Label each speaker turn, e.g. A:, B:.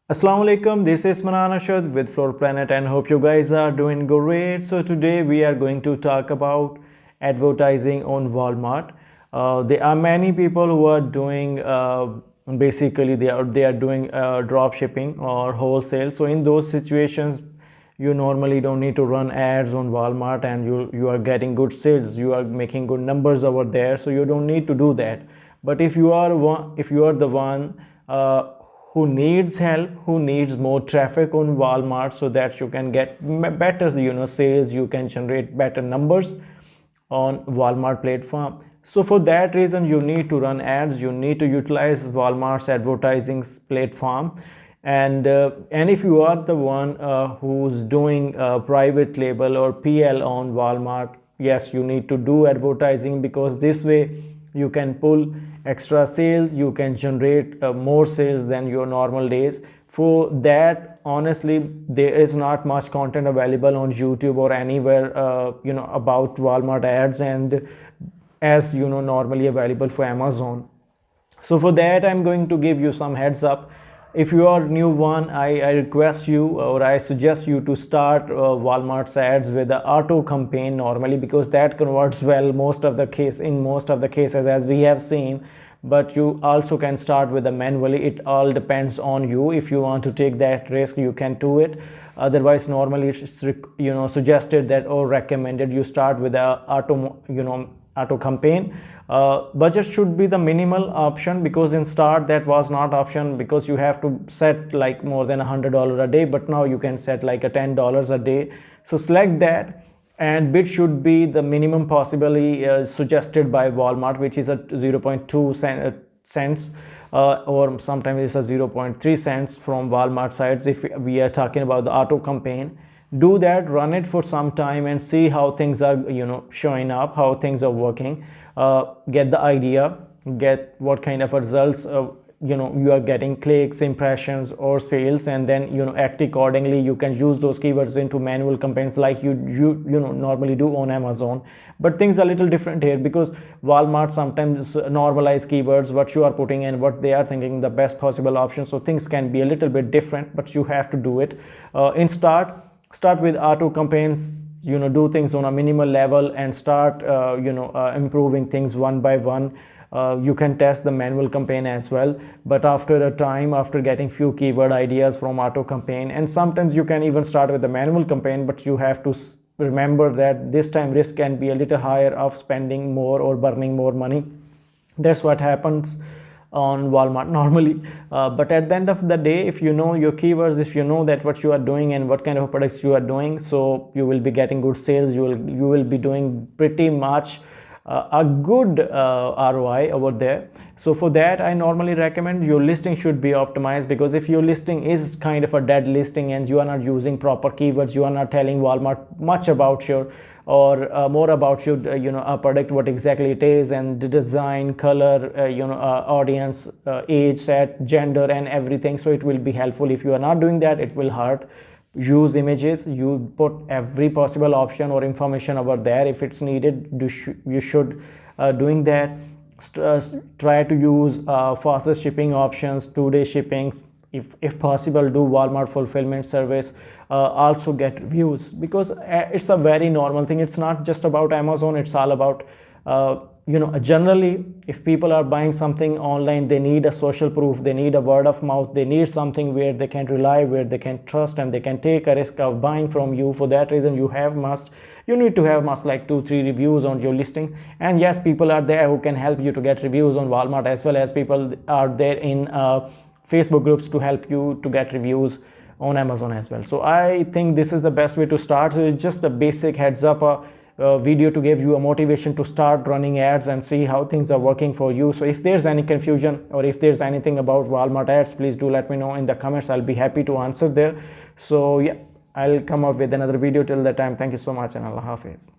A: Assalamu alaikum, this is Manan Ashad with Floor Planet and hope you guys are doing great. So today we are going to talk about advertising on Walmart. There are many people who are doing basically they are doing drop shipping or wholesale. So in those situations you normally don't need to run ads on Walmart and you are getting good sales, you are making good numbers over there, so you don't need to do that. But if you are the one who needs help, who needs more traffic on Walmart so that you can get better sales, you can generate better numbers on Walmart platform. So for that reason you need to run ads, you need to utilize Walmart's advertising platform. And if you are the one who's doing private label or PL on Walmart, yes, you need to do advertising, because this way you can pull extra sales, you can generate more sales than your normal days. For that, honestly, there is not much content available on YouTube or anywhere about Walmart ads, and as normally available for Amazon. So for that I'm going to give you some heads up. If you are new one, I request you, or I suggest you to start Walmart's ads with the auto campaign normally, because that converts well in most of the cases, as we have seen. But you also can start with the manually. It all depends on you. If you want to take that risk, you can do it. Otherwise, normally it's suggested that or recommended you start with the auto campaign. Budget should be the minimal option, because in start that was not option, because you have to set like more than $100 a day, but now you can set like a $10 a day. So select that, and bid should be the minimum possibly suggested by Walmart, which is a 0.2 cents or sometimes it's a 0.3 cents from Walmart sides. If we are talking about the auto campaign, do that, run it for some time and see how things are showing up, how things are working. Get the idea, get what kind of results you are getting, clicks, impressions or sales, and then act accordingly. You can use those keywords into manual campaigns like you normally do on Amazon. But things are a little different here, because Walmart sometimes normalize keywords, what you are putting and what they are thinking the best possible option. So things can be a little bit different, but you have to do it. Start with auto campaigns, do things on a minimal level and start improving things one by one. You can test the manual campaign as well, but after a time, after getting few keyword ideas from auto campaign, and sometimes you can even start with the manual campaign, but you have to remember that this time risk can be a little higher of spending more or burning more money. That's what happens on Walmart normally. But at the end of the day, if you know your keywords, if you know that what you are doing and what kind of products you are doing, so you will be getting good sales, you will be doing pretty much a good ROI over there. So for that, I normally recommend your listing should be optimized, because if your listing is kind of a dead listing and you are not using proper keywords, you are not telling Walmart much about your or more about your a product, what exactly it is, and the design, color, audience, age set, gender and everything. So it will be helpful. If you are not doing that, it will hurt. Use images, you put every possible option or information over there if it's needed. You should doing that. Try to use fastest shipping options, 2-day shipping. If possible, do Walmart fulfillment service. Also get reviews, because it's a very normal thing. It's not just about Amazon, it's all about generally, if people are buying something online, they need a social proof, they need a word of mouth, they need something where they can rely, where they can trust, and they can take a risk of buying from you. For that reason, you need to have must like 2-3 reviews on your listing. And yes, people are there who can help you to get reviews on Walmart, as well as people are there in Facebook groups to help you to get reviews on Amazon as well. So I think this is the best way to start. So it's just a basic heads up video to give you a motivation to start running ads and see how things are working for you. So if there's any confusion or if there's anything about Walmart ads, please do let me know in the comments. I'll be happy to answer there. So yeah, I'll come up with another video. Till that time, thank you so much, and Allah Hafiz.